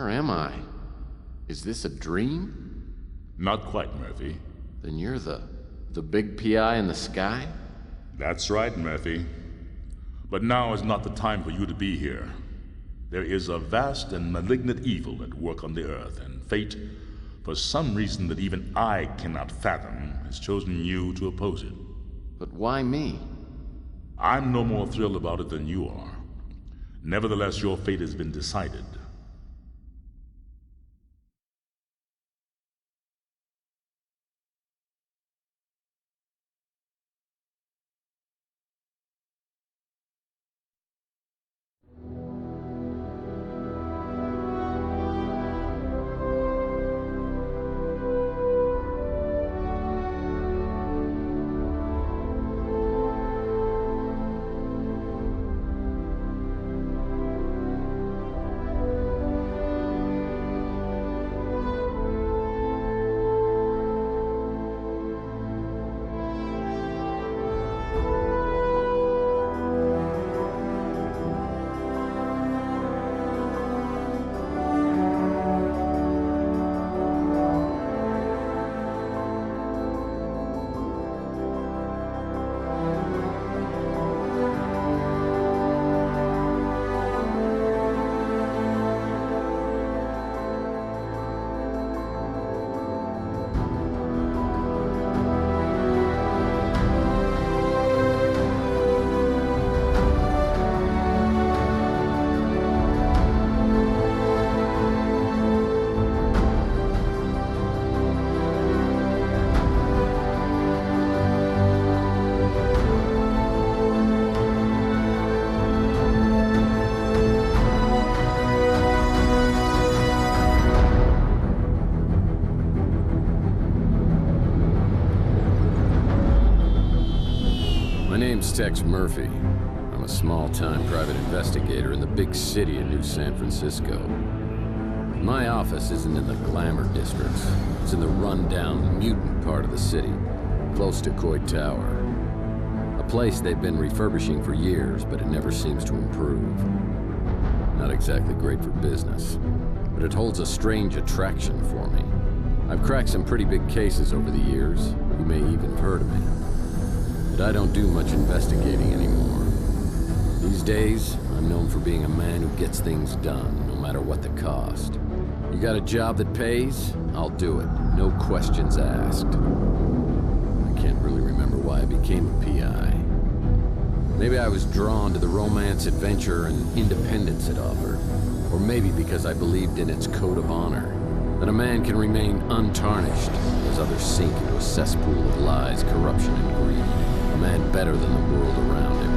Where am I? Is this a dream? Not quite, Murphy. Then you're the big PI in the sky? That's right, Murphy. But now is not the time for you to be here. There is a vast and malignant evil at work on the Earth, and fate, for some reason that even I cannot fathom, has chosen you to oppose it. But why me? I'm no more thrilled about it than you are. Nevertheless, your fate has been decided. Tex Murphy. I'm a small-time private investigator in the big city of New San Francisco. My office isn't in the glamour districts. It's in the run-down, mutant part of the city, close to Coit Tower. A place they've been refurbishing for years, but it never seems to improve. Not exactly great for business, but it holds a strange attraction for me. I've cracked some pretty big cases over the years. You may even have heard of me. But I don't do much investigating anymore. These days, I'm known for being a man who gets things done, no matter what the cost. You got a job that pays? I'll do it. No questions asked. I can't really remember why I became a PI. Maybe I was drawn to the romance, adventure, and independence it offered. Or maybe because I believed in its code of honor. That a man can remain untarnished as others sink into a cesspool of lies, corruption, and greed. A man better than the world around him.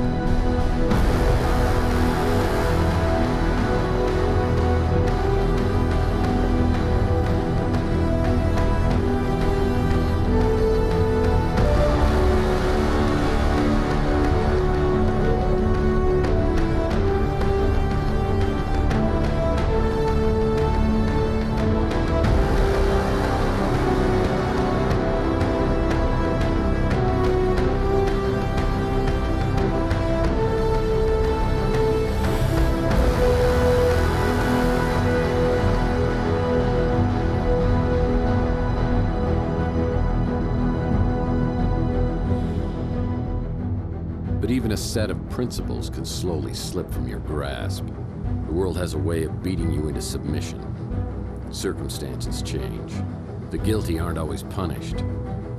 But even a set of principles can slowly slip from your grasp. The world has a way of beating you into submission. Circumstances change. The guilty aren't always punished.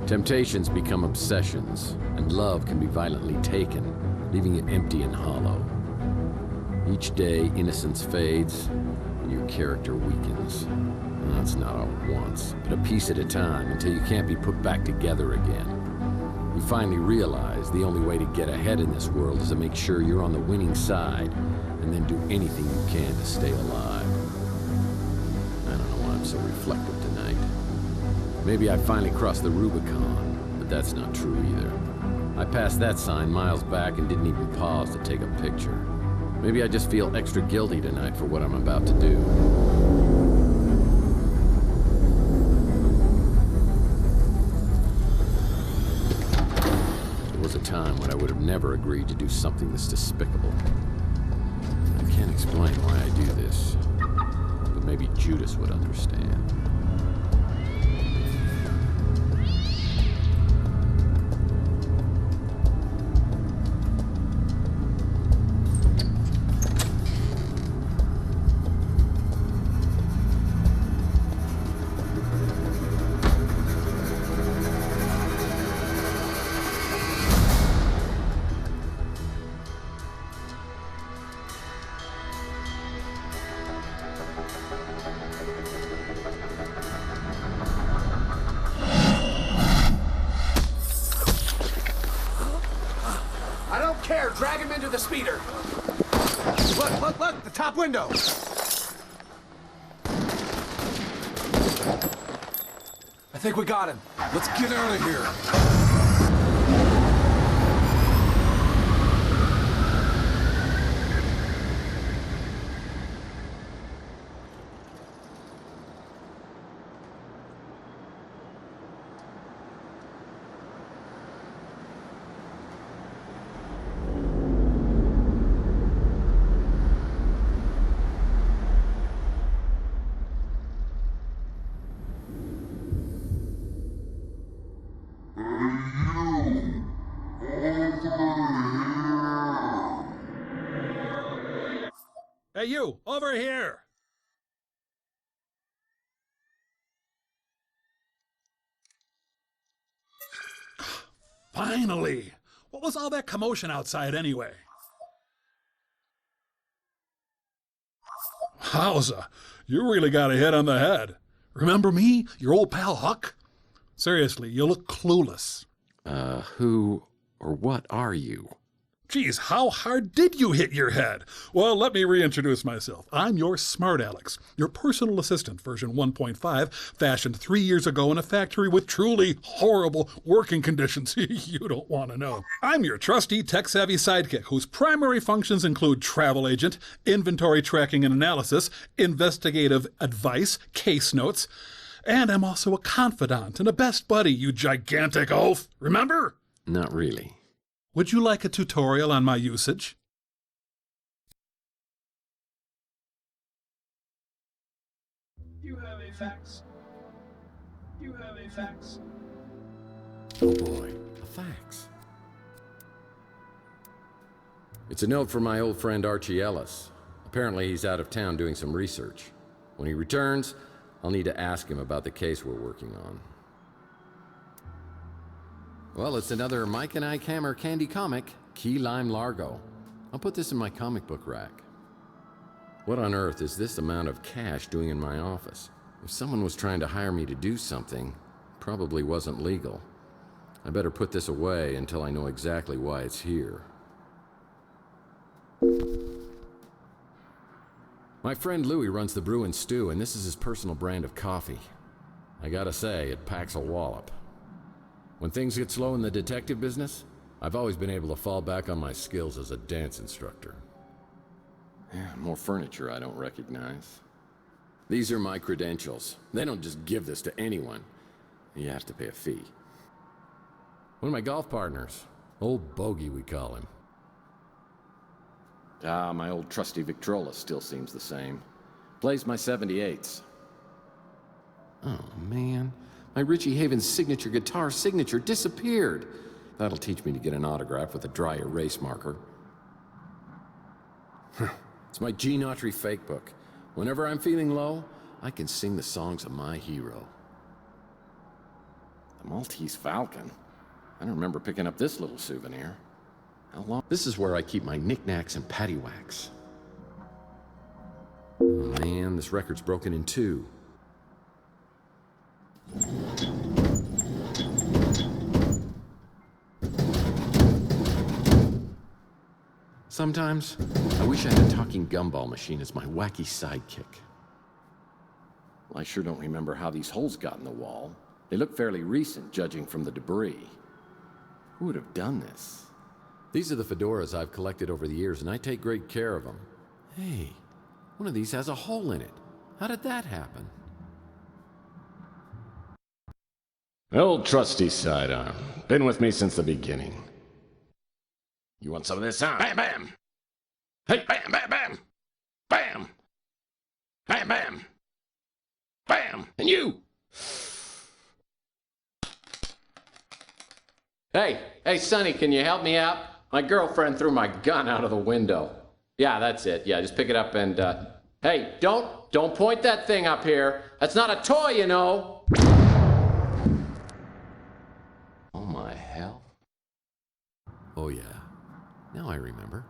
Temptations become obsessions, and love can be violently taken, leaving you empty and hollow. Each day, innocence fades, and your character weakens. And that's not all at once, but a piece at a time, until you can't be put back together again. You finally realize the only way to get ahead in this world is to make sure you're on the winning side, and then do anything you can to stay alive. I don't know why I'm so reflective tonight. Maybe I finally crossed the Rubicon, but that's not true either. I passed that sign miles back and didn't even pause to take a picture. Maybe I just feel extra guilty tonight for what I'm about to do. Time when I would have never agreed to do something this despicable. I can't explain why I do this, but maybe Judas would understand. Drag him into the speeder. Look, the top window. I think we got him. Let's get out of here. Hey, you, over here! Finally! What was all that commotion outside anyway? Howza, you really got a hit on the head. Remember me, your old pal Huck? Seriously, you look clueless. Who or what are you? Geez, how hard did you hit your head? Well, let me reintroduce myself. I'm your Smart Alex, your personal assistant, version 1.5, fashioned 3 years ago in a factory with truly horrible working conditions you don't want to know. I'm your trusty, tech-savvy sidekick whose primary functions include travel agent, inventory tracking and analysis, investigative advice, case notes, and I'm also a confidant and a best buddy, you gigantic oaf. Remember? Not really. Would you like a tutorial on my usage? You have a fax. You have a fax. Oh boy, a fax. It's a note from my old friend Archie Ellis. Apparently he's out of town doing some research. When he returns, I'll need to ask him about the case we're working on. Well, it's another Mike and Ike Hammer candy comic, Key Lime Largo. I'll put this in my comic book rack. What on earth is this amount of cash doing in my office? If someone was trying to hire me to do something, it probably wasn't legal. I better put this away until I know exactly why it's here. My friend Louie runs the Brew and Stew, and this is his personal brand of coffee. I gotta say, it packs a wallop. When things get slow in the detective business, I've always been able to fall back on my skills as a dance instructor. Yeah, more furniture I don't recognize. These are my credentials. They don't just give this to anyone. You have to pay a fee. One of my golf partners, Old Bogey we call him. Ah, my old trusty Victrola still seems the same. Plays my 78s. Oh man, my Richie Havens signature guitar signature disappeared. That'll teach me to get an autograph with a dry erase marker. It's my Gene Autry fake book. Whenever I'm feeling low, I can sing the songs of my hero. The Maltese Falcon? I don't remember picking up this little souvenir. How long? This is where I keep my knickknacks and paddywhacks. Oh man, this record's broken in two. Sometimes, I wish I had a talking gumball machine as my wacky sidekick. Well, I sure don't remember how these holes got in the wall. They look fairly recent, judging from the debris. Who would have done this? These are the fedoras I've collected over the years, and I take great care of them. Hey, one of these has a hole in it. How did that happen? Old trusty sidearm. Been with me since the beginning. You want some of this, huh? Bam, bam! Hey, bam, bam, bam! Bam! Bam, bam! Bam! And you! Hey, Sonny, can you help me out? My girlfriend threw my gun out of the window. Yeah, that's it. Yeah, just pick it up and, hey, don't point that thing up here. That's not a toy, you know. Oh, my hell. Oh, yeah. Now I remember.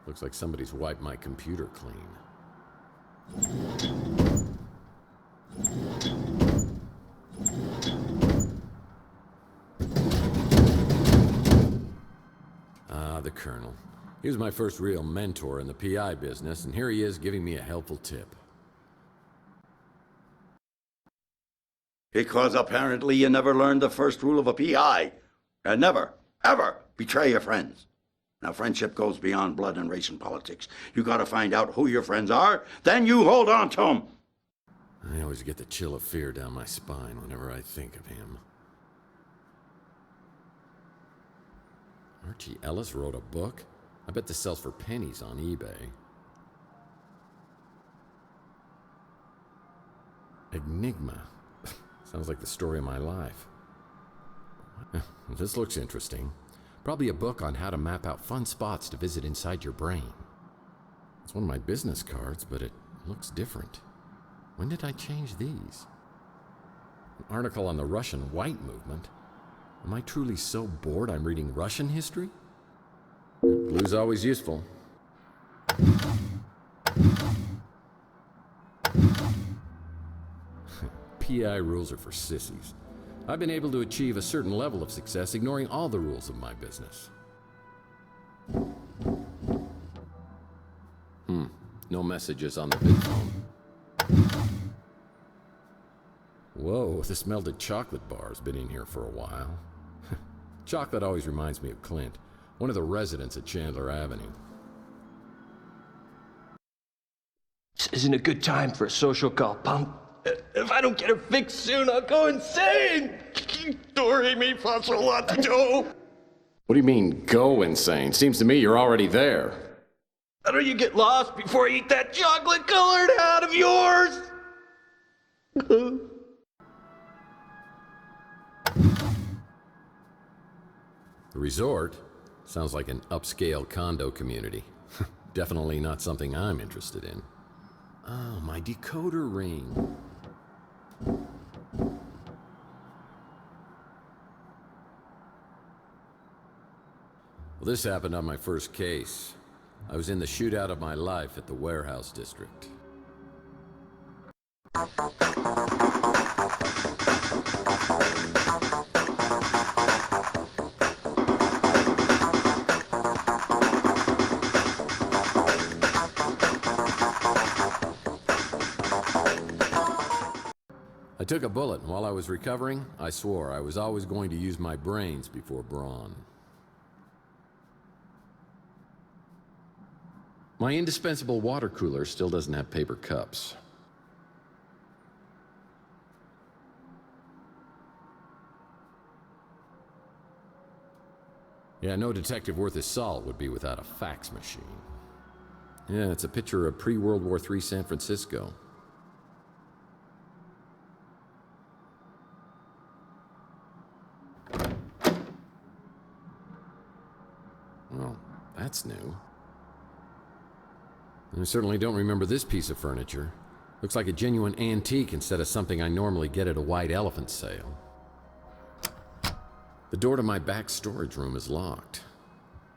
Looks like somebody's wiped my computer clean. The Colonel. He was my first real mentor in the PI business, and here he is giving me a helpful tip. Because apparently you never learned the first rule of a PI. And never, ever betray your friends. Now, friendship goes beyond blood and race and politics. You gotta find out who your friends are, then you hold on to them. I always get the chill of fear down my spine whenever I think of him. Archie Ellis wrote a book? I bet this sells for pennies on eBay. Enigma. Sounds like the story of my life. This looks interesting. Probably a book on how to map out fun spots to visit inside your brain. It's one of my business cards, but it looks different. When did I change these? An article on the Russian White Movement. Am I truly so bored I'm reading Russian history? Glue's always useful. PI rules are for sissies. I've been able to achieve a certain level of success ignoring all the rules of my business. No messages on the big phone. Whoa, this melted chocolate bar's been in here for a while. Chocolate always reminds me of Clint, one of the residents at Chandler Avenue. This isn't a good time for a social call, punk. If I don't get it fixed soon, I'll go insane! Dory me fasolato! What do you mean, go insane? Seems to me you're already there. How do you get lost before I eat that chocolate-colored hat of yours? The resort sounds like an upscale condo community. Definitely not something I'm interested in. Oh, my decoder ring. Well, this happened on my first case. I was in the shootout of my life at the warehouse district. I took a bullet, and while I was recovering, I swore I was always going to use my brains before brawn. My indispensable water cooler still doesn't have paper cups. Yeah, no detective worth his salt would be without a fax machine. Yeah, it's a picture of pre-World War III San Francisco. Well, that's new. I certainly don't remember this piece of furniture. Looks like a genuine antique instead of something I normally get at a white elephant sale. The door to my back storage room is locked.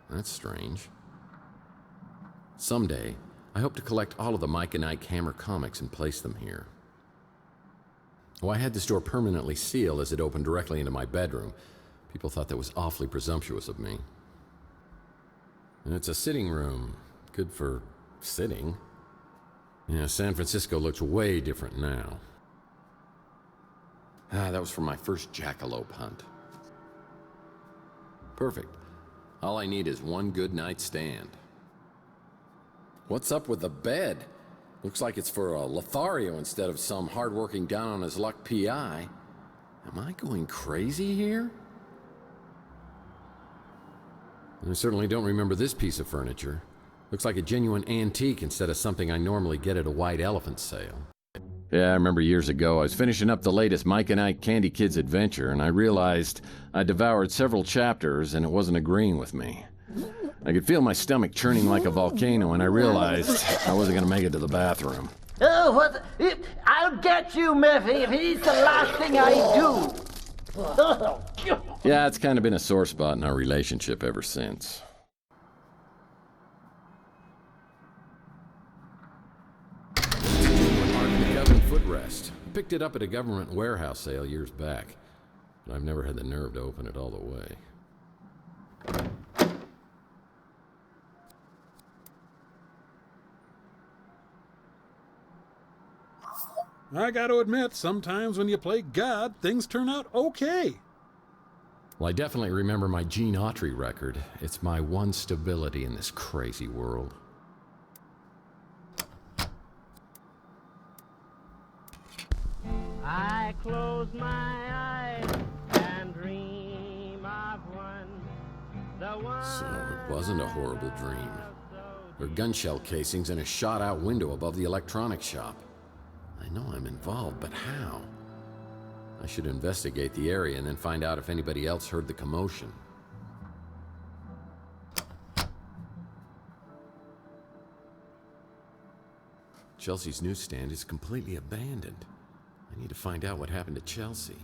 That's strange. Someday, I hope to collect all of the Mike and Ike Hammer comics and place them here. Oh, I had this door permanently sealed as it opened directly into my bedroom. People thought that was awfully presumptuous of me. And it's a sitting room. Good for sitting. Yeah, San Francisco looks way different now. That was from my first jackalope hunt. Perfect. All I need is one good night's stand. What's up with the bed? Looks like it's for a Lothario instead of some hard-working down-on-his-luck PI. Am I going crazy here? I certainly don't remember this piece of furniture. Looks like a genuine antique instead of something I normally get at a white elephant sale. Yeah, I remember years ago, I was finishing up the latest Mike and Ike Candy Kids adventure, and I realized I devoured several chapters and it wasn't agreeing with me. I could feel my stomach churning like a volcano, and I realized I wasn't going to make it to the bathroom. Oh, what? I'll get you, Murphy, if it is the last thing I do. Yeah, it's kind of been a sore spot in our relationship ever since. The government footrest. I picked it up at a government warehouse sale years back, but I've never had the nerve to open it all the way. I gotta admit, sometimes when you play God, things turn out okay. Well, I definitely remember my Gene Autry record. It's my one stability in this crazy world. I close my eyes and dream of one. So it wasn't a horrible dream. There are gun shell casings in a shot-out window above the electronics shop. I know I'm involved, but how? I should investigate the area and then find out if anybody else heard the commotion. Chelsea's newsstand is completely abandoned. I need to find out what happened to Chelsea.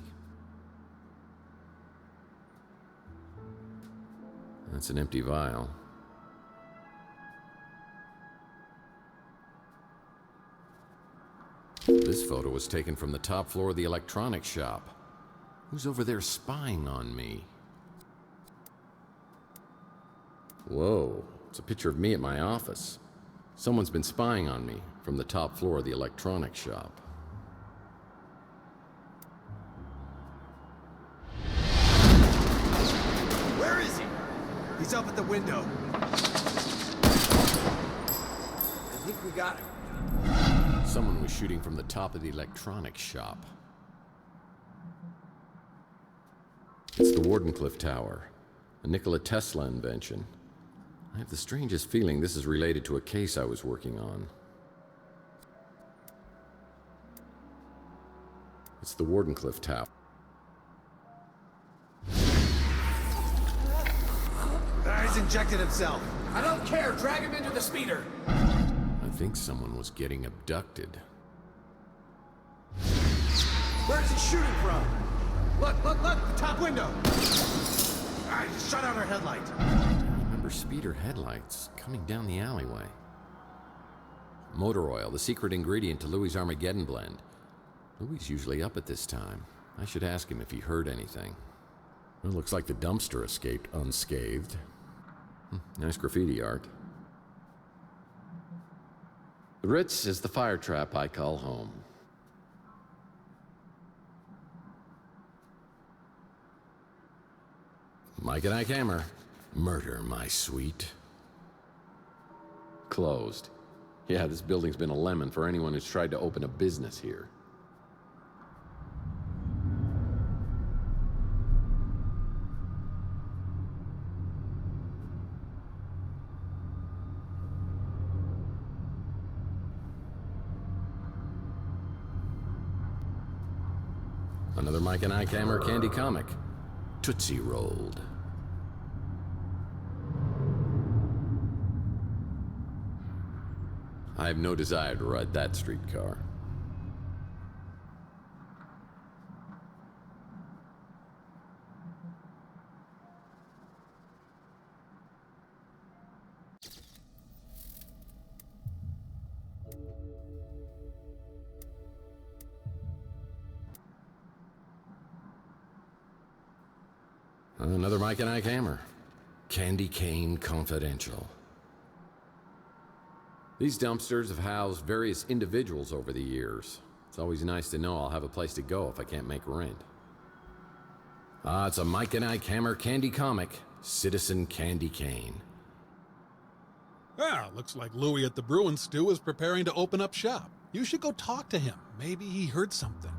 That's an empty vial. This photo was taken from the top floor of the electronics shop. Who's over there spying on me? Whoa, it's a picture of me at my office. Someone's been spying on me from the top floor of the electronics shop. Where is he? He's up at the window. I think we got him. Someone was shooting from the top of the electronics shop. It's the Wardenclyffe Tower, a Nikola Tesla invention. I have the strangest feeling this is related to a case I was working on. It's the Wardenclyffe Tower. He's injected himself. I don't care. Drag him into the speeder. I think someone was getting abducted. Where is he shooting from? Look, the top window. I just shut out our headlight. I remember speeder headlights coming down the alleyway. Motor oil, the secret ingredient to Louis' Armageddon blend. Louis usually up at this time. I should ask him if he heard anything. Well, looks like the dumpster escaped unscathed. Nice graffiti art. The Ritz is the fire trap I call home. Mike and Ike Hammer. Murder, my sweet. Closed. Yeah, this building's been a lemon for anyone who's tried to open a business here. Another Mike and Ike Hammer candy comic. Tootsie Rolled. I have no desire to ride that streetcar. Another Mike and Ike Hammer. Candy Cane Confidential. These dumpsters have housed various individuals over the years. It's always nice to know I'll have a place to go if I can't make rent. It's a Mike and Ike Hammer candy comic, Citizen Candy Cane. Looks like Louis at the Bruin Stew is preparing to open up shop. You should go talk to him. Maybe he heard something.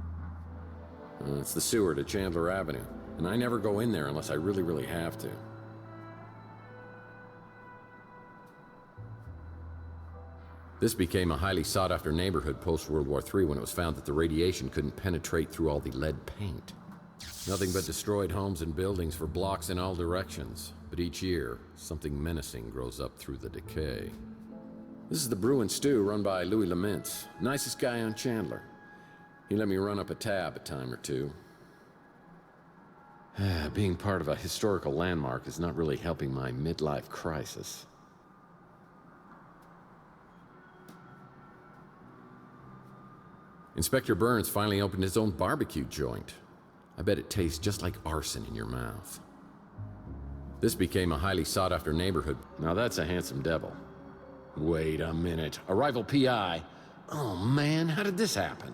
It's the sewer to Chandler Avenue, and I never go in there unless I really, really have to. This became a highly sought-after neighborhood post-World War III when it was found that the radiation couldn't penetrate through all the lead paint. Nothing but destroyed homes and buildings for blocks in all directions. But each year, something menacing grows up through the decay. This is the Brew and Stew run by Louis Lamintz, nicest guy on Chandler. He let me run up a tab a time or two. Being part of a historical landmark is not really helping my midlife crisis. Inspector Burns finally opened his own barbecue joint. I bet it tastes just like arson in your mouth. This became a highly sought-after neighborhood. Now that's a handsome devil. Wait a minute. A rival PI? Oh man, how did this happen?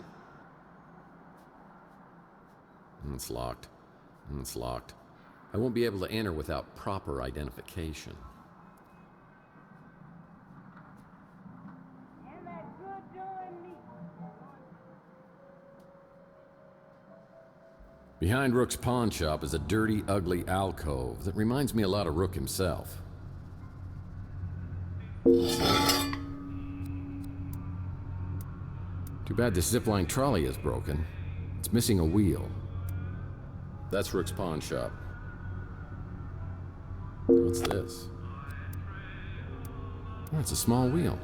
It's locked. It's locked. I won't be able to enter without proper identification. Behind Rook's pawn shop is a dirty, ugly alcove that reminds me a lot of Rook himself. Too bad this zipline trolley is broken. It's missing a wheel. That's Rook's pawn shop. What's this? Oh, it's a small wheel.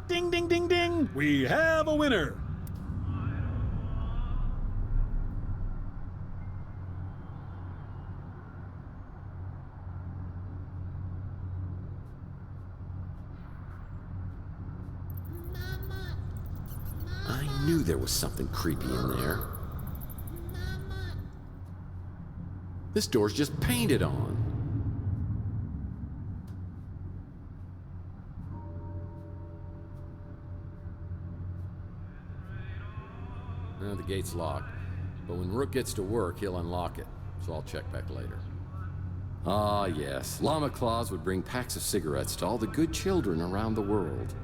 Ding, ding, ding, ding! We have a winner! I knew there was something creepy in there. This door's just painted on. The gate's locked, but when Rook gets to work, he'll unlock it, so I'll check back later. Ah, yes, Llama Claus would bring packs of cigarettes to all the good children around the world.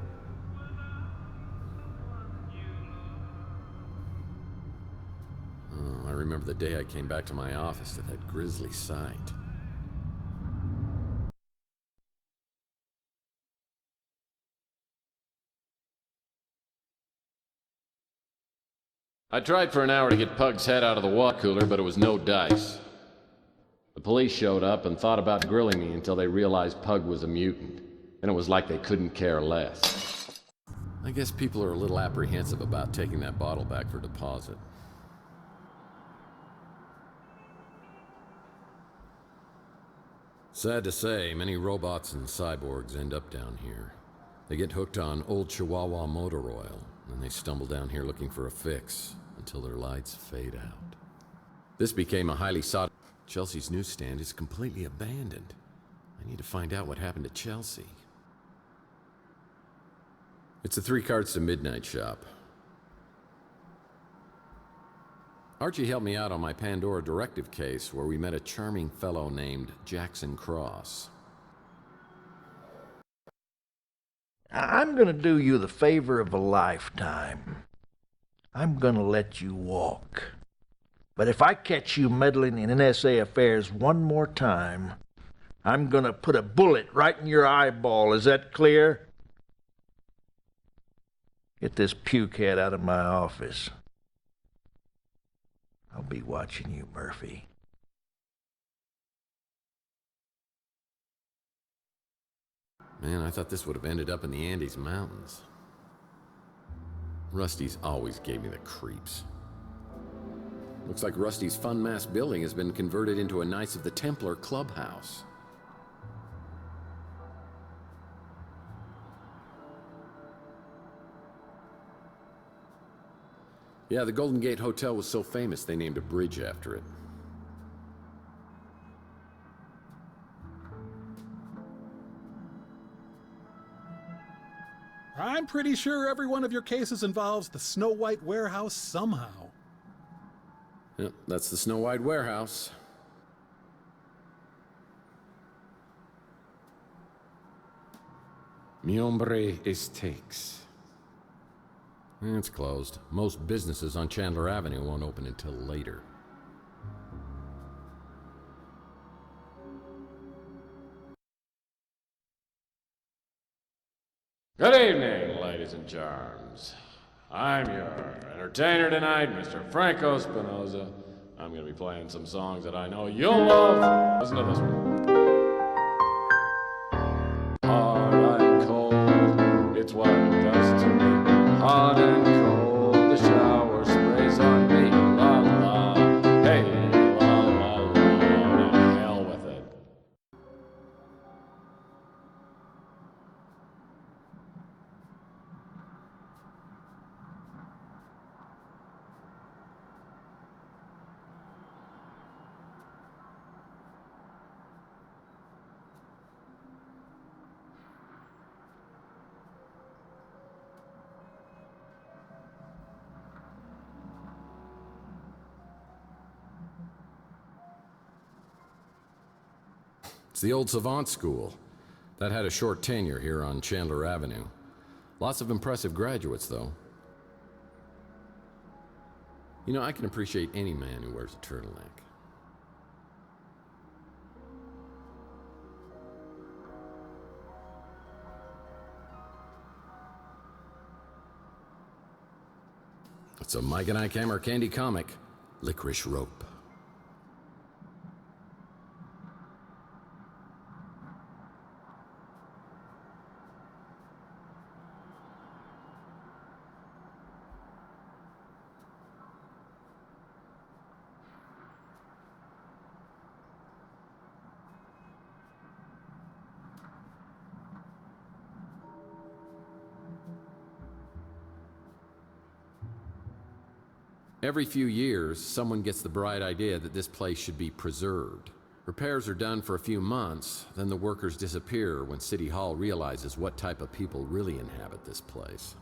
Oh, I remember the day I came back to my office to that grisly sight. I tried for an hour to get Pug's head out of the water cooler, but it was no dice. The police showed up and thought about grilling me until they realized Pug was a mutant. And it was like they couldn't care less. I guess people are a little apprehensive about taking that bottle back for deposit. Sad to say, many robots and cyborgs end up down here. They get hooked on old Chihuahua motor oil, and they stumble down here looking for a fix until their lights fade out. This became a highly sought... Chelsea's newsstand is completely abandoned. I need to find out what happened to Chelsea. It's a 3 cards to midnight shop. Archie helped me out on my Pandora Directive case where we met a charming fellow named Jackson Cross. I'm gonna do you the favor of a lifetime. I'm gonna let you walk. But if I catch you meddling in NSA affairs one more time, I'm gonna put a bullet right in your eyeball. Is that clear? Get this pukehead out of my office. I'll be watching you, Murphy. Man, I thought this would have ended up in the Andes Mountains. Rusty's always gave me the creeps. Looks like Rusty's Fun Mass building has been converted into a Knights of the Templar clubhouse. Yeah, the Golden Gate Hotel was so famous they named a bridge after it. I'm pretty sure every one of your cases involves the Snow White warehouse somehow. Yep, that's the Snow White warehouse. Mi hombre es Tex. It's closed. Most businesses on Chandler Avenue won't open until later. Good evening, ladies and charms. I'm your entertainer tonight, Mr. Franco Spinoza. I'm gonna be playing some songs that I know you'll love. Listen to this one. Hard and cold, it's what it does to me. Hot and cold, the shower sprays on me. La la, hey, la la la, to hell with it. It's the old Savant School. That had a short tenure here on Chandler Avenue. Lots of impressive graduates, though. You know, I can appreciate any man who wears a turtleneck. It's a Mike and Ike Hammer candy comic, Licorice Rope. Every few years, someone gets the bright idea that this place should be preserved. Repairs are done for a few months, then the workers disappear when City Hall realizes what type of people really inhabit this place.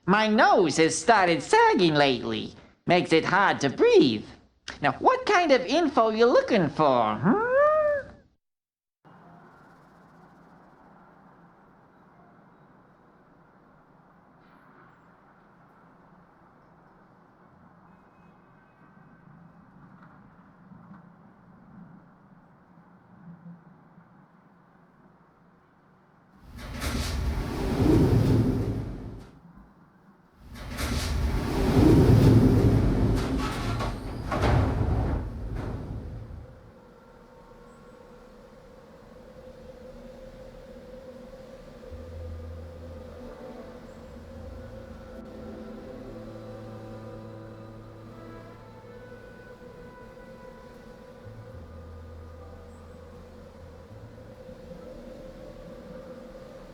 My nose has started sagging lately. Makes it hard to breathe. Now, what kind of info you looking for, huh?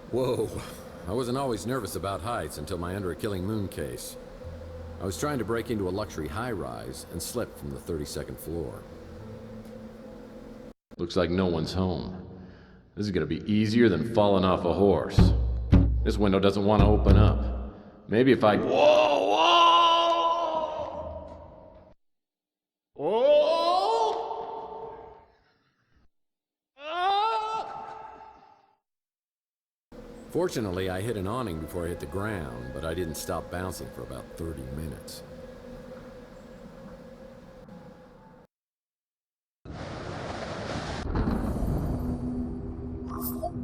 Whoa, I wasn't always nervous about heights until my Under a Killing Moon case. I was trying to break into a luxury high-rise and slipped from the 32nd floor. Looks like no one's home. This is gonna be easier than falling off a horse. This window doesn't want to open up. Maybe if I... Whoa! Fortunately, I hit an awning before I hit the ground, but I didn't stop bouncing for about 30 minutes.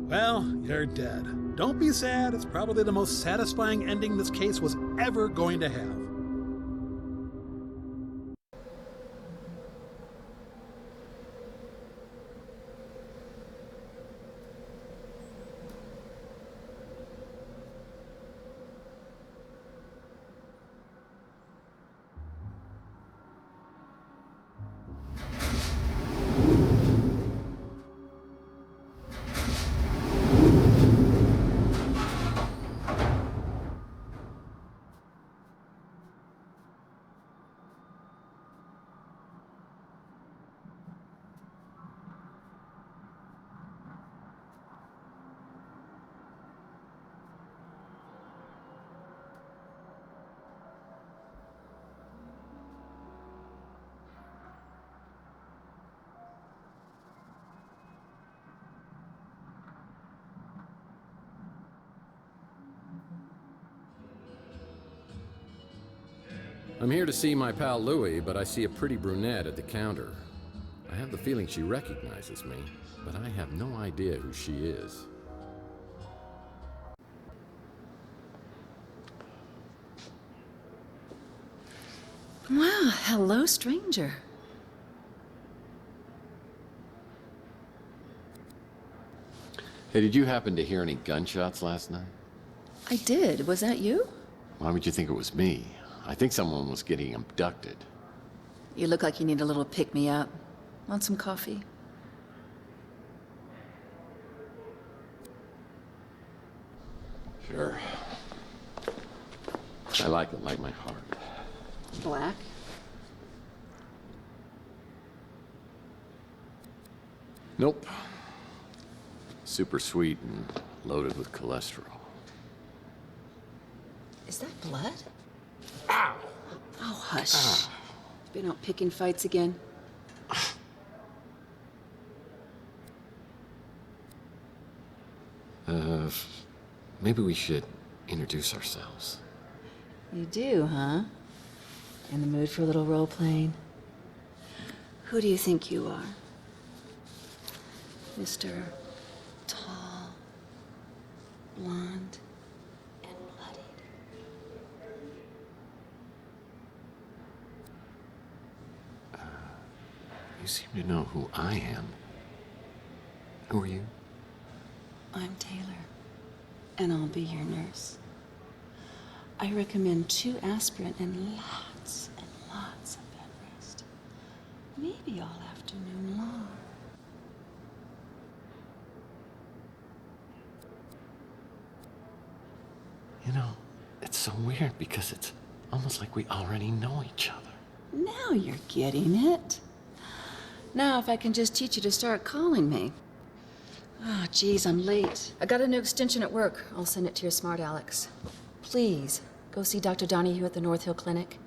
Well, you're dead. Don't be sad. It's probably the most satisfying ending this case was ever going to have. I'm here to see my pal Louie, but I see a pretty brunette at the counter. I have the feeling she recognizes me, but I have no idea who she is. Well, hello, stranger. Hey, did you happen to hear any gunshots last night? I did. Was that you? Why would you think it was me? I think someone was getting abducted. You look like you need a little pick-me-up. Want some coffee? Sure. I like it like my heart. Black? Nope. Super sweet and loaded with cholesterol. Is that blood? Ow! Oh, hush. Been out picking fights again? Maybe we should introduce ourselves. You do, huh? In the mood for a little role-playing? Who do you think you are? Mr. Tall, blonde, and bloodied. You seem to know who I am. Who are you? I'm Taylor, and I'll be your nurse. I recommend 2 aspirin and lots of bed rest. Maybe all afternoon long. You know, it's so weird because it's almost like we already know each other. Now you're getting it. Now if I can just teach you to start calling me. Oh, geez, I'm late. I got a new extension at work. I'll send it to your smart Alex. Please, go see Dr. Donahue at the North Hill Clinic.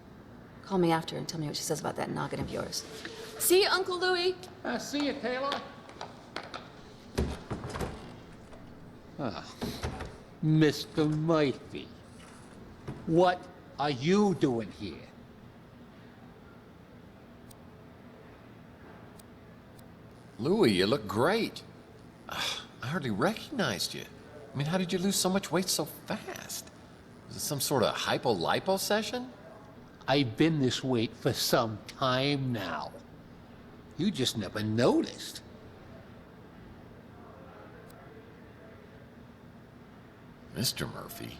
Call me after and tell me what she says about that noggin of yours. See you, Uncle Louie. See you, Taylor. Mr. Murphy, what are you doing here? Louie, you look great. I hardly recognized you. I mean, how did you lose so much weight so fast? Was it some sort of hypo-lipo session? I've been this weight for some time now. You just never noticed. Mr. Murphy,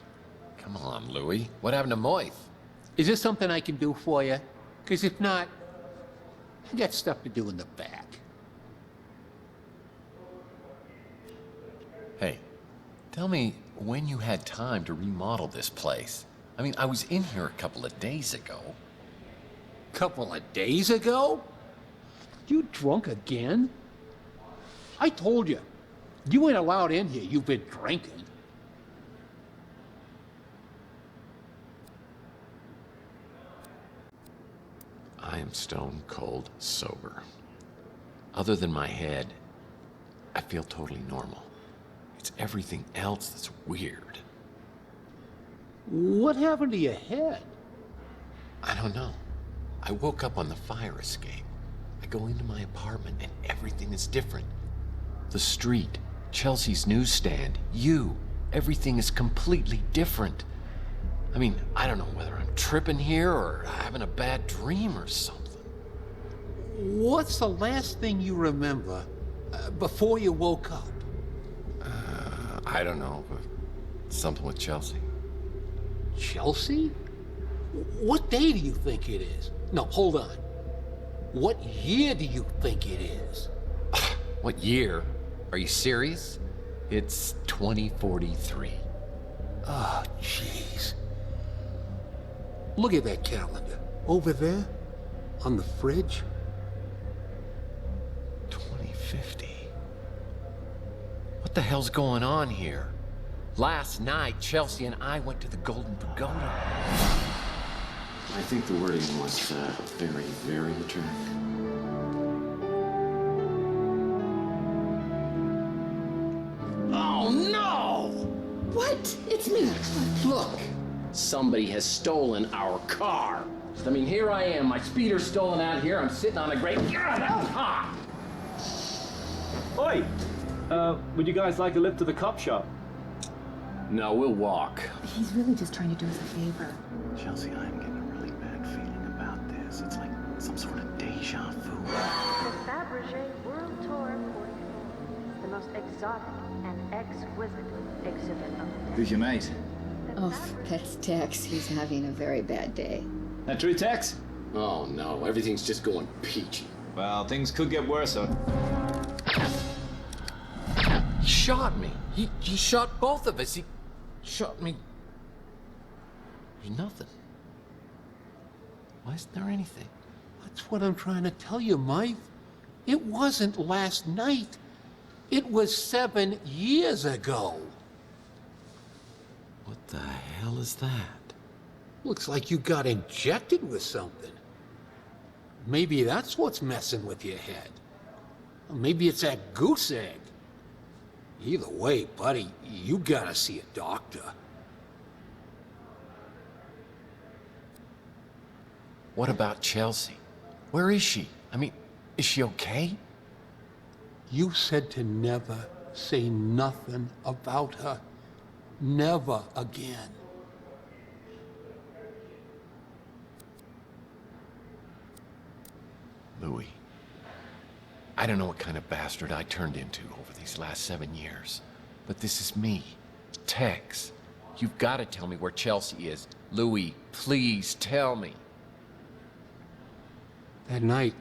come on, Louie. What happened to Moith? Is there something I can do for you? Because if not, I got stuff to do in the back. Hey, tell me when you had time to remodel this place. I mean, I was in here a couple of days ago. Couple of days ago? You drunk again? I told you, you ain't allowed in here. You've been drinking. I am stone cold sober. Other than my head, I feel totally normal. It's everything else that's weird. What happened to your head? I don't know. I woke up on the fire escape. I go into my apartment and everything is different. The street, Chelsea's newsstand, you, everything is completely different. I mean, I don't know whether I'm tripping here or having a bad dream or something. What's the last thing you remember before you woke up? I don't know, but something with Chelsea. Chelsea? What day do you think it is? No, hold on. What year do you think it is? What year? Are you serious? It's 2043. Oh, jeez. Look at that calendar. Over there, on the fridge. 2050. What the hell's going on here? Last night, Chelsea and I went to the Golden Pagoda. I think the wording was very, very attractive. Oh, no! What? It's me. Look, Somebody has stolen our car. I mean, here I am, my speeder's stolen out here, I'm sitting on a great... God, that was hot! Oi! Would you guys like a lift to the cop shop? No, we'll walk. He's really just trying to do us a favor. Chelsea, I'm getting a really bad feeling about this. It's like some sort of deja vu. The Fabergé World Tour 44. The most exotic and exquisite exhibit of the day. Who's your mate? Oh, that's Tex. He's having a very bad day. That true, Tex? Oh no, everything's just going peachy. Well, things could get worse, huh? He shot me. He shot both of us. He shot me. There's nothing. Why isn't there anything? That's what I'm trying to tell you, Mike. It wasn't last night. It was 7 years ago. What the hell is that? Looks like you got injected with something. Maybe that's what's messing with your head. Or maybe it's that goose egg. Either way, buddy, you gotta see a doctor. What about Chelsea? Where is she? I mean, is she okay? You said to never say nothing about her. Never again. Louis, I don't know what kind of bastard I turned into over these last 7 years, but this is me, Tex. You've got to tell me where Chelsea is. Louis, please tell me. That night,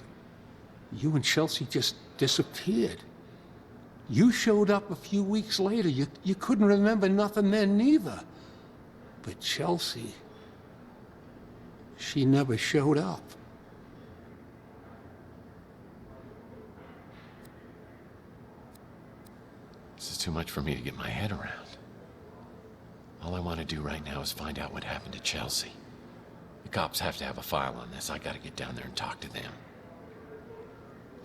you and Chelsea just disappeared. You showed up a few weeks later. You couldn't remember nothing then neither. But Chelsea, she never showed up. This is too much for me to get my head around. All I want to do right now is find out what happened to Chelsea. The cops have to have a file on this. I got to get down there and talk to them.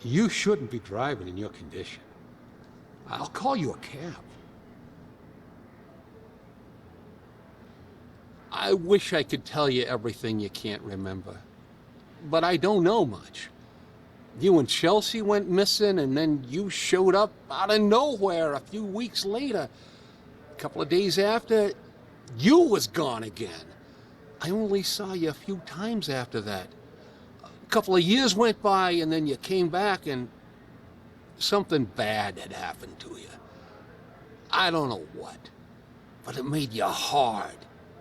You shouldn't be driving in your condition. I'll call you a cab. I wish I could tell you everything you can't remember, but I don't know much. You and Chelsea went missing, and then you showed up out of nowhere a few weeks later. A couple of days after, you was gone again. I only saw you a few times after that. A couple of years went by, and then you came back, and something bad had happened to you. I don't know what, but it made you hard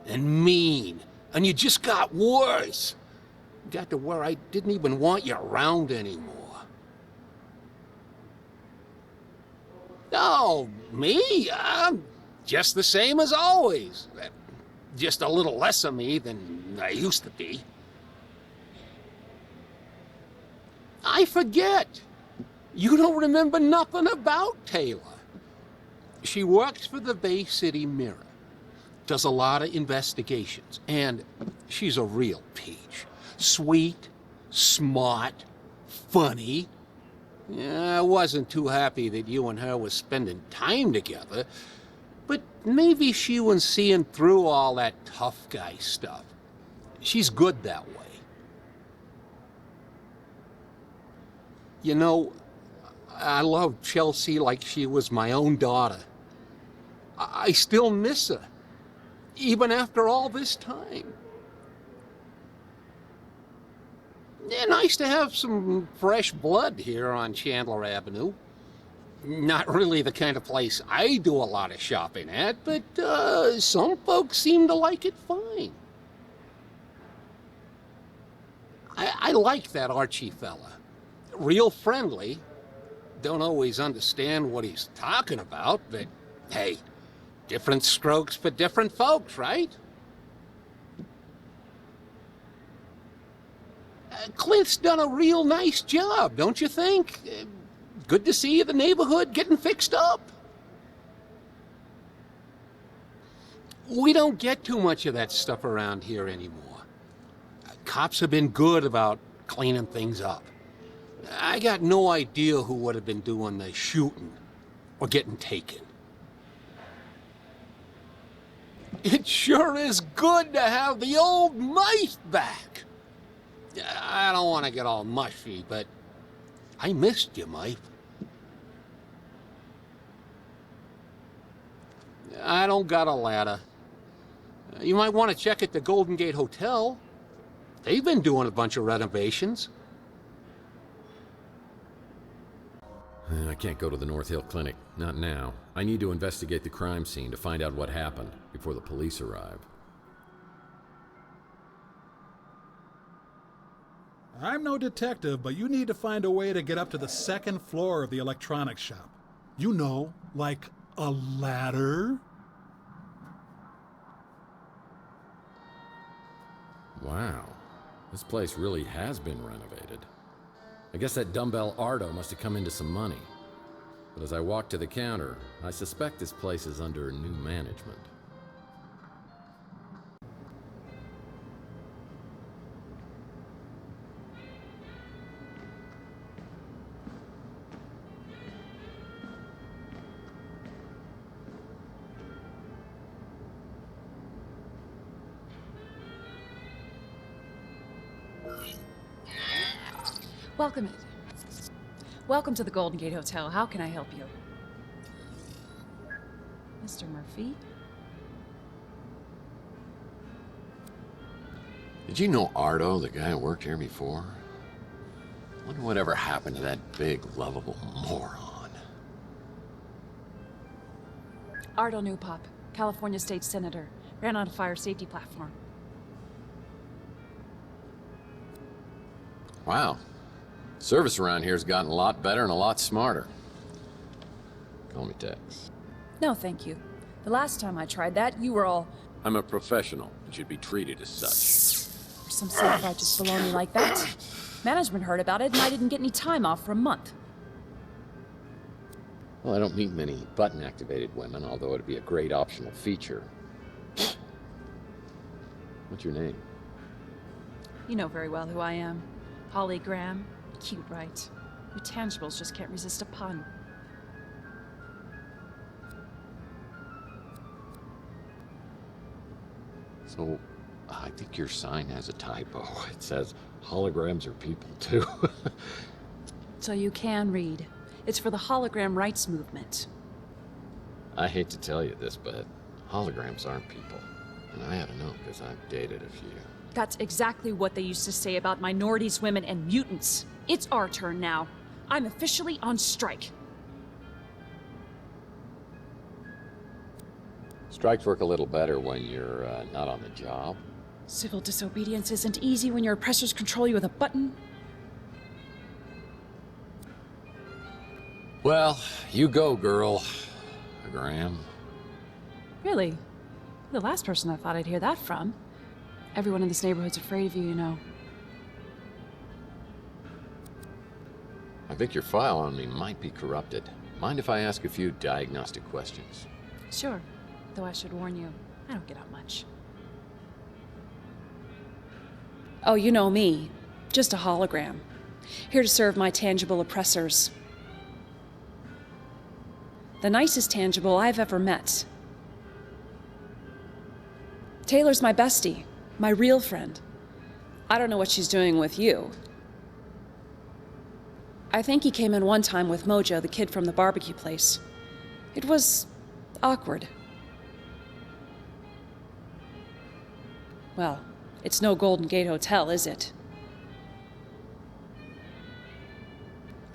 and mean, and you just got worse. Got to where I didn't even want you around anymore. Oh, me? I'm just the same as always. Just a little less of me than I used to be. I forget. You don't remember nothing about Taylor. She works for the Bay City Mirror, does a lot of investigations, and she's a real peach. Sweet, smart, funny. I wasn't too happy that you and her was spending time together, but maybe she was seeing through all that tough guy stuff. She's good that way. You know, I love Chelsea like she was my own daughter. I still miss her, even after all this time. Yeah, nice to have some fresh blood here on Chandler Avenue. Not really the kind of place I do a lot of shopping at, but some folks seem to like it fine. I like that Archie fella. Real friendly. Don't always understand what he's talking about, but hey, different strokes for different folks, right? Clint's done a real nice job, don't you think? Good to see the neighborhood getting fixed up. We don't get too much of that stuff around here anymore. Cops have been good about cleaning things up. I got no idea who would have been doing the shooting or getting taken. It sure is good to have the old mice back. I don't want to get all mushy, but I missed you, Mike. I don't got a ladder. You might want to check at the Golden Gate Hotel. They've been doing a bunch of renovations. I can't go to the North Hill Clinic. Not now. I need to investigate the crime scene to find out what happened before the police arrive. I'm no detective, but you need to find a way to get up to the second floor of the electronics shop. You know, like a ladder? Wow. This place really has been renovated. I guess that dumbbell Ardo must have come into some money. But as I walk to the counter, I suspect this place is under new management. Welcome to the Golden Gate Hotel. How can I help you? Mr. Murphy? Did you know Ardo, the guy who worked here before? Wonder whatever happened to that big, lovable moron. Ardo Newpop, California State Senator. Ran on a fire safety platform. Wow. Service around here has gotten a lot better and a lot smarter. Call me Tex. No, thank you. The last time I tried that, you were all... I'm a professional and should be treated as such. For some self-righteous baloney like that. Management heard about it and I didn't get any time off for a month. Well, I don't meet many button-activated women, although it'd be a great optional feature. What's your name? You know very well who I am. Holly Graham. Cute, right? You tangibles just can't resist a pun. So, I think your sign has a typo. It says holograms are people, too. So you can read. It's for the hologram rights movement. I hate to tell you this, but holograms aren't people. And I ought to know, because I've dated a few. That's exactly what they used to say about minorities, women, and mutants. It's our turn now. I'm officially on strike. Strikes work a little better when you're not on the job. Civil disobedience isn't easy when your oppressors control you with a button. Well, you go, girl. Graham. Really? You're the last person I thought I'd hear that from. Everyone in this neighborhood's afraid of you, you know. I think your file on me might be corrupted. Mind if I ask a few diagnostic questions? Sure. Though I should warn you, I don't get out much. Oh, you know me. Just a hologram. Here to serve my tangible oppressors. The nicest tangible I've ever met. Taylor's my bestie. My real friend. I don't know what she's doing with you. I think he came in one time with Mojo, the kid from the barbecue place. It was awkward. Well, it's no Golden Gate Hotel, is it?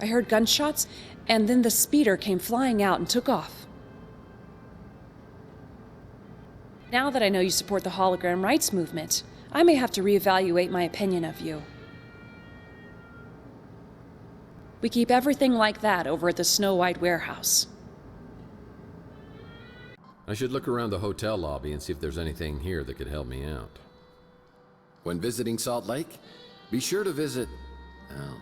I heard gunshots, and then the speeder came flying out and took off. Now that I know you support the hologram rights movement, I may have to reevaluate my opinion of you. We keep everything like that over at the Snow White warehouse. I should look around the hotel lobby and see if there's anything here that could help me out. When visiting Salt Lake, be sure to visit... Oh.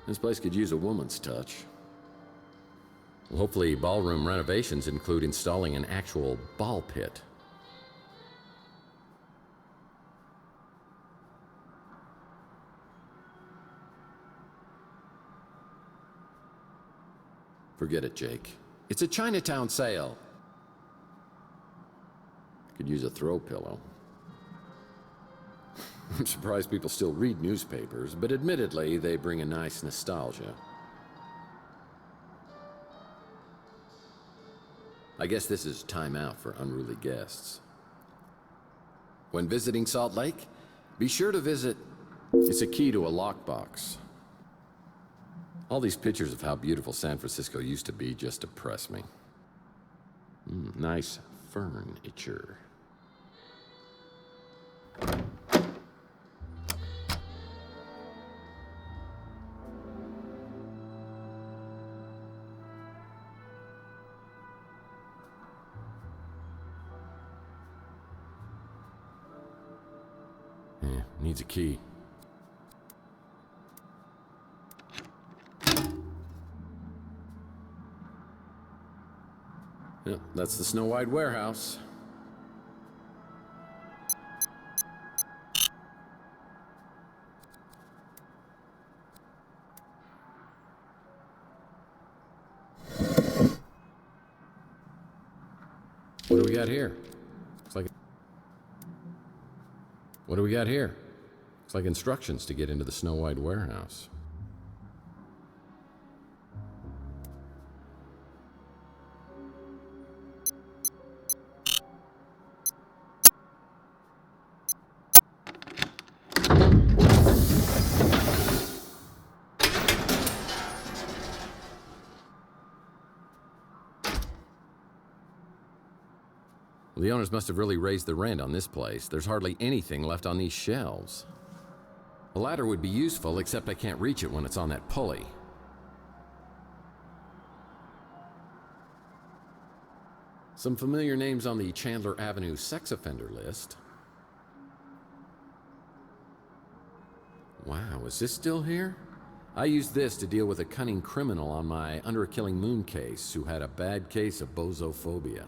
This place could use a woman's touch. Well, hopefully ballroom renovations include installing an actual ball pit. Forget it, Jake. It's a Chinatown sale. Could use a throw pillow. I'm surprised people still read newspapers, but admittedly, they bring a nice nostalgia. I guess this is time out for unruly guests. When visiting Salt Lake, be sure to visit... It's a key to a lockbox. All these pictures of how beautiful San Francisco used to be just depress me. Nice furniture. Needs a key. Yep, that's the Snow White warehouse. What do we got here? Looks like... What do we got here? Looks like instructions to get into the Snow White warehouse. Well, the owners must have really raised the rent on this place. There's hardly anything left on these shelves. A ladder would be useful, except I can't reach it when it's on that pulley. Some familiar names on the Chandler Avenue sex offender list. Wow, is this still here? I used this to deal with a cunning criminal on my Under a Killing Moon case who had a bad case of bozophobia.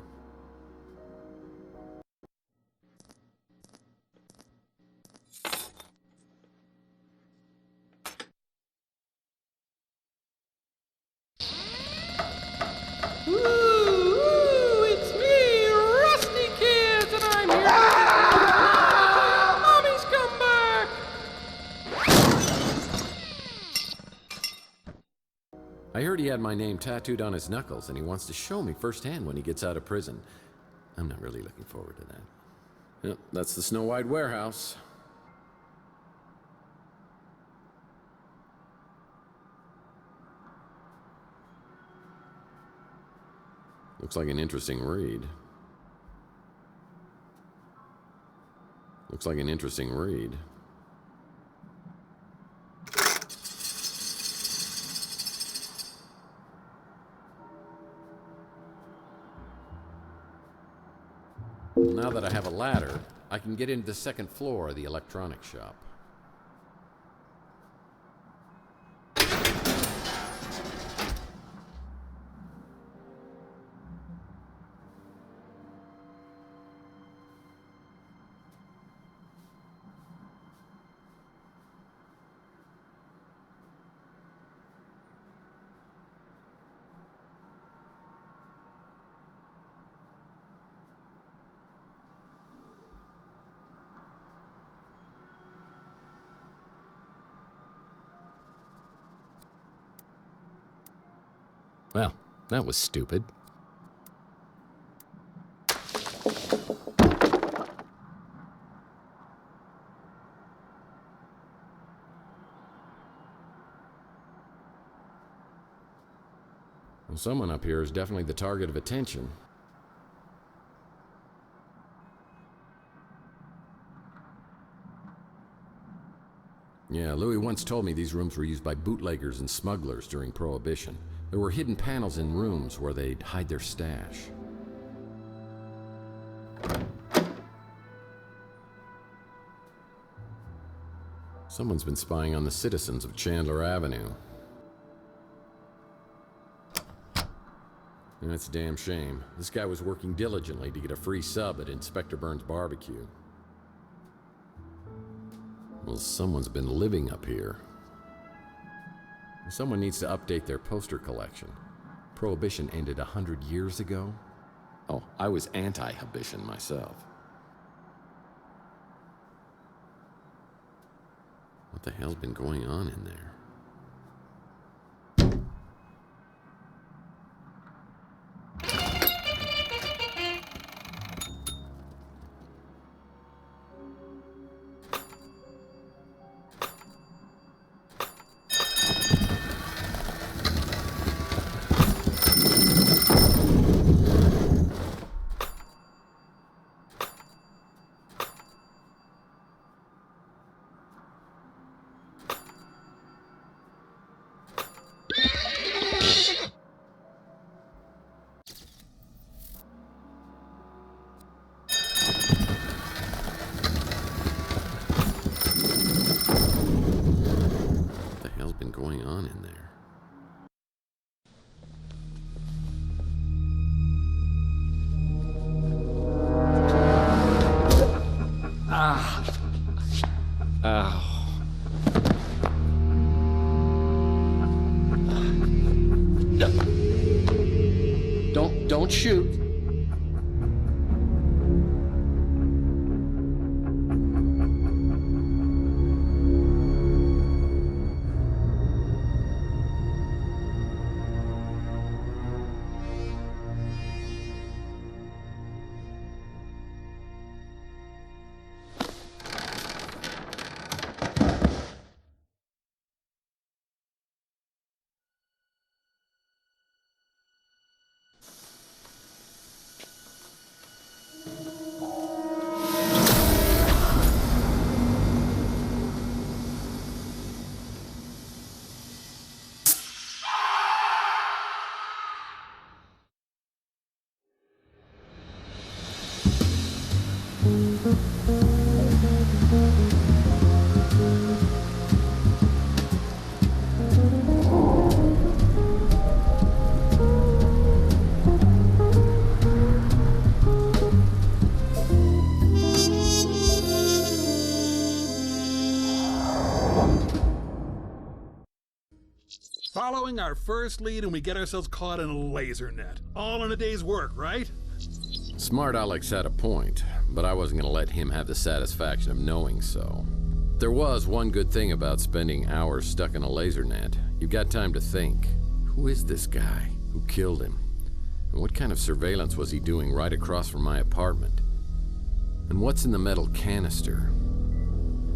It's me, Rusty Kids, and I'm here to Mommy's come back! I heard he had my name tattooed on his knuckles, and he wants to show me firsthand when he gets out of prison. I'm not really looking forward to that. Yep, that's the Snow White warehouse. Looks like an interesting read. Looks like an interesting read. Now that I have a ladder, I can get into the second floor of the electronics shop. Well, that was stupid. Well, someone up here is definitely the target of attention. Yeah, Louis once told me these rooms were used by bootleggers and smugglers during Prohibition. There were hidden panels in rooms where they'd hide their stash. Someone's been spying on the citizens of Chandler Avenue. And that's a damn shame. This guy was working diligently to get a free sub at Inspector Burns' barbecue. Well, someone's been living up here. Someone needs to update their poster collection. Prohibition ended 100 years ago. Oh, I was anti-Hibition myself. the hell's been going on in there? Going on in there? Don't shoot. Following our first lead, and we get ourselves caught in a laser net. All in a day's work, right? Smart Alex had a point, but I wasn't going to let him have the satisfaction of knowing so. There was one good thing about spending hours stuck in a laser net. You got time to think. Who is this guy? Who killed him? And what kind of surveillance was he doing right across from my apartment? And what's in the metal canister?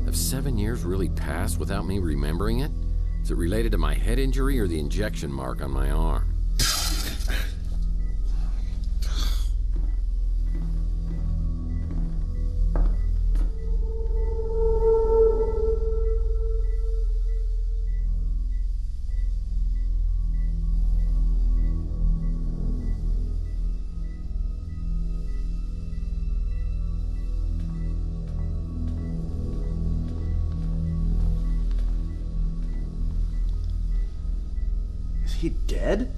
Have 7 years really passed without me remembering it? Is it related to my head injury or the injection mark on my arm? He dead?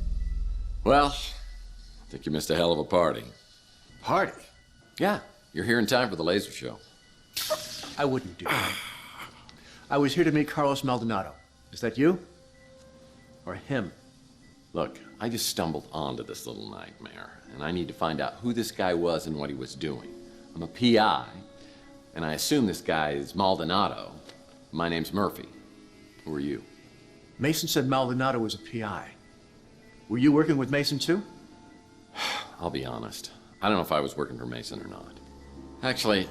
Well, I think you missed a hell of a party. Party? Yeah, you're here in time for the laser show. I wouldn't do that. I was here to meet Carlos Maldonado. Is that you? Or him? Look, I just stumbled onto this little nightmare, and I need to find out who this guy was and what he was doing. I'm a PI, and I assume this guy is Maldonado. My name's Murphy. Who are you? Mason said Maldonado was a PI. Were you working with Mason too? I'll be honest. I don't know if I was working for Mason or not. Actually,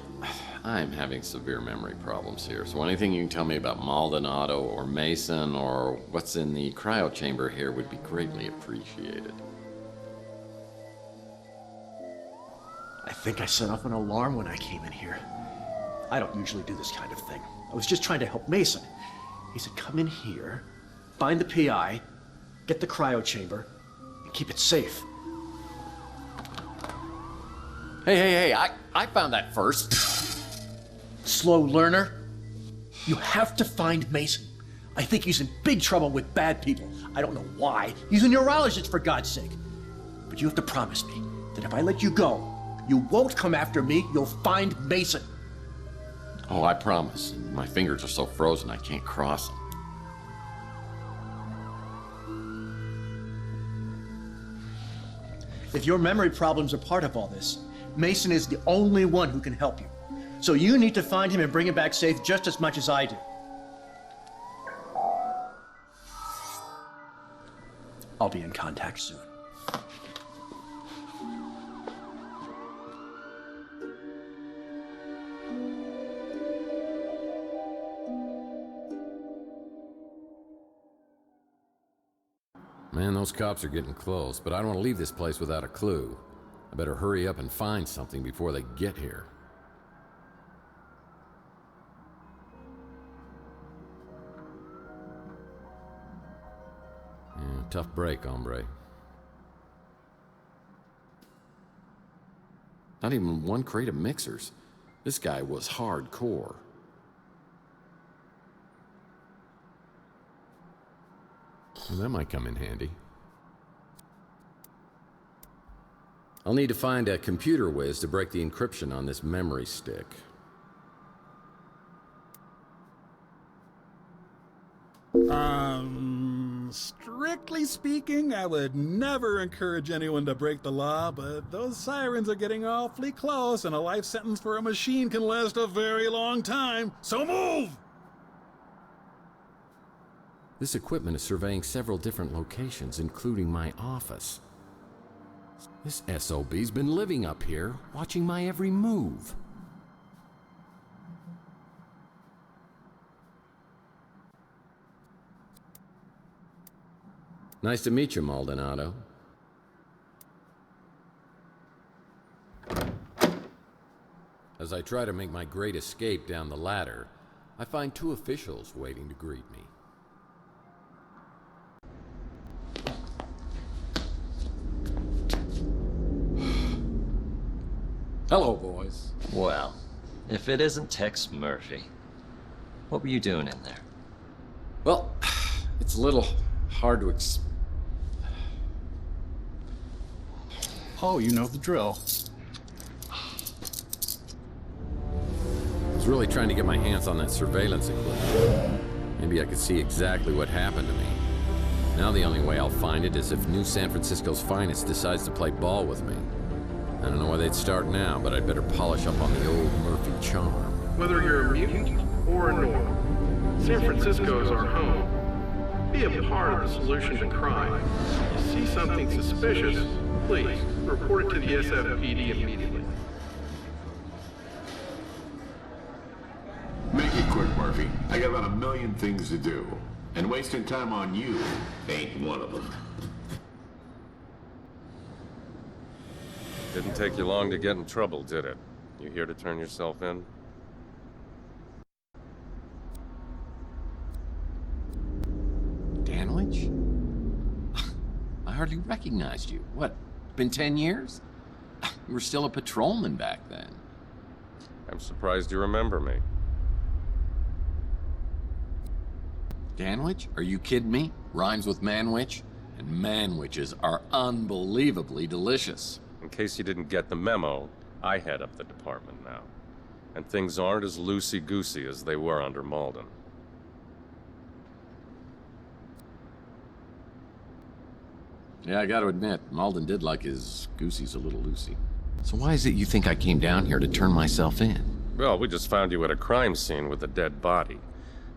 I'm having severe memory problems here, so anything you can tell me about Maldonado or Mason or what's in the cryo chamber here would be greatly appreciated. I think I set off an alarm when I came in here. I don't usually do this kind of thing. I was just trying to help Mason. He said, come in here, find the PI, get the cryo chamber, and keep it safe. Hey, I found that first. Slow learner. You have to find Mason. I think he's in big trouble with bad people. I don't know why. He's a neurologist, for God's sake. But you have to promise me that if I let you go, you won't come after me. You'll find Mason. Oh, I promise. My fingers are so frozen I can't cross them. If your memory problems are part of all this, Mason is the only one who can help you. So you need to find him and bring him back safe just as much as I do. I'll be in contact soon. Man, those cops are getting close, but I don't want to leave this place without a clue. I better hurry up and find something before they get here. Yeah, tough break, hombre. Not even one crate of mixers. This guy was hardcore. Well, that might come in handy. I'll need to find a computer whiz to break the encryption on this memory stick. Strictly speaking, I would never encourage anyone to break the law, but those sirens are getting awfully close, and a life sentence for a machine can last a very long time. So move! This equipment is surveying several different locations, including my office. This SOB's been living up here, watching my every move. Nice to meet you, Maldonado. As I try to make my great escape down the ladder, I find two officials waiting to greet me. Hello, boys. Well, if it isn't Tex Murphy, what were you doing in there? Well, it's a little hard to Oh, you know the drill. I was really trying to get my hands on that surveillance equipment. Maybe I could see exactly what happened to me. Now the only way I'll find it is if New San Francisco's finest decides to play ball with me. I don't know where they'd start now, but I'd better polish up on the old Murphy charm. Whether you're a mutant or a normal, San Francisco is our home. Be a part of the solution to crime. If you see something suspicious, please report it to the SFPD immediately. Make it quick, Murphy. I got about 1 million things to do. And wasting time on you ain't one of them. Didn't take you long to get in trouble, did it? You here to turn yourself in? Danwich? I hardly recognized you. What, been 10 years? You were still a patrolman back then. I'm surprised you remember me. Danwich? Are you kidding me? Rhymes with manwich? And manwiches are unbelievably delicious. In case you didn't get the memo, I head up the department now. And things aren't as loosey-goosey as they were under Malden. Yeah, I gotta admit, Malden did like his goosies a little loosey. So why is it you think I came down here to turn myself in? Well, we just found you at a crime scene with a dead body.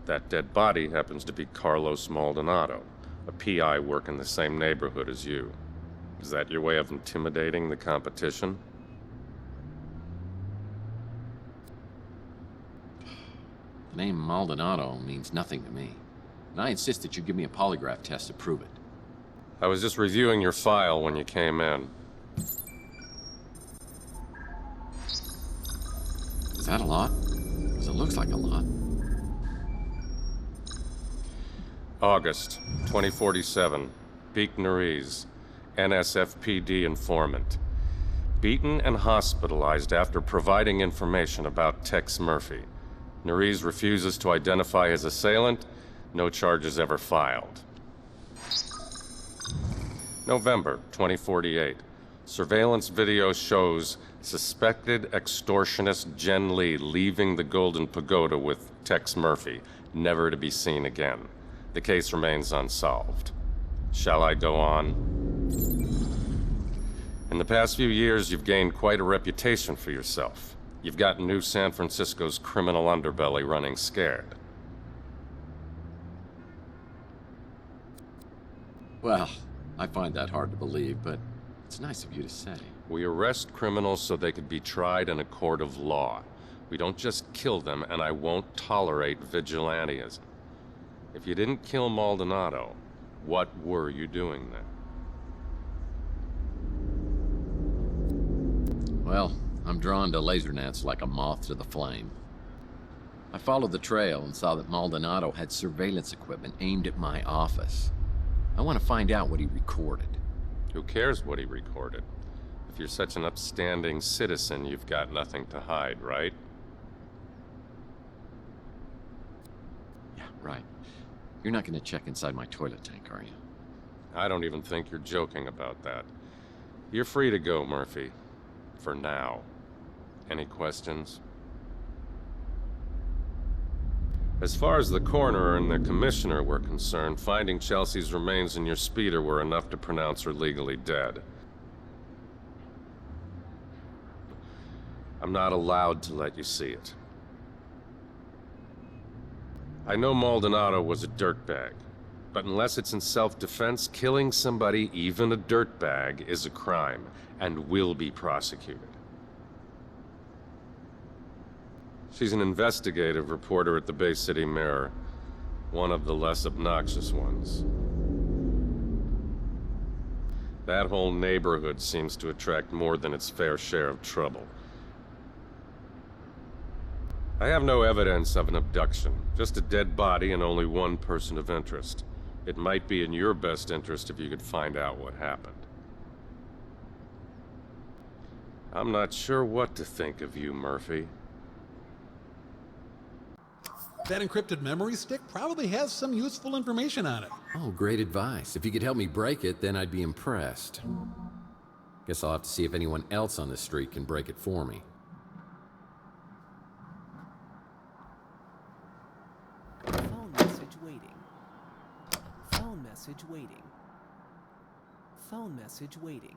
That dead body happens to be Carlos Maldonado, a PI working the same neighborhood as you. Is that your way of intimidating the competition? The name Maldonado means nothing to me. And I insist that you give me a polygraph test to prove it. I was just reviewing your file when you came in. Is that a lot? Because it looks like a lot. August 2047. Beek Nariz, NSFPD informant. Beaten and hospitalized after providing information about Tex Murphy. Nariz refuses to identify his assailant. No charges ever filed. November 2048. Surveillance video shows suspected extortionist Jen Lee leaving the Golden Pagoda with Tex Murphy, never to be seen again. The case remains unsolved. Shall I go on? In the past few years, you've gained quite a reputation for yourself. You've got New San Francisco's criminal underbelly running scared. Well, I find that hard to believe, but it's nice of you to say. We arrest criminals so they could be tried in a court of law. We don't just kill them, and I won't tolerate vigilantism. If you didn't kill Maldonado, what were you doing then? Well, I'm drawn to laser nets like a moth to the flame. I followed the trail and saw that Maldonado had surveillance equipment aimed at my office. I want to find out what he recorded. Who cares what he recorded? If you're such an upstanding citizen, you've got nothing to hide, right? Yeah, right. You're not going to check inside my toilet tank, are you? I don't even think you're joking about that. You're free to go, Murphy. For now. Any questions? As far as the coroner and the commissioner were concerned, finding Chelsea's remains in your speeder were enough to pronounce her legally dead. I'm not allowed to let you see it. I know Maldonado was a dirtbag, but unless it's in self-defense, killing somebody, even a dirtbag, is a crime and will be prosecuted. She's an investigative reporter at the Bay City Mirror, one of the less obnoxious ones. That whole neighborhood seems to attract more than its fair share of trouble. I have no evidence of an abduction, just a dead body and only one person of interest. It might be in your best interest if you could find out what happened. I'm not sure what to think of you, Murphy. That encrypted memory stick probably has some useful information on it. Oh, great advice. If you could help me break it, then I'd be impressed. Guess I'll have to see if anyone else on the street can break it for me. Phone message waiting. Phone message waiting. Phone message waiting.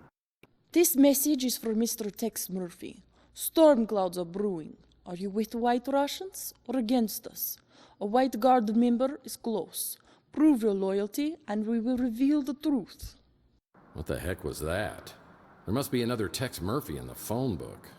This message is for Mr. Tex Murphy. Storm clouds are brewing. Are you with White Russians or against us? A White Guard member is close. Prove your loyalty and we will reveal the truth. What the heck was that? There must be another Tex Murphy in the phone book.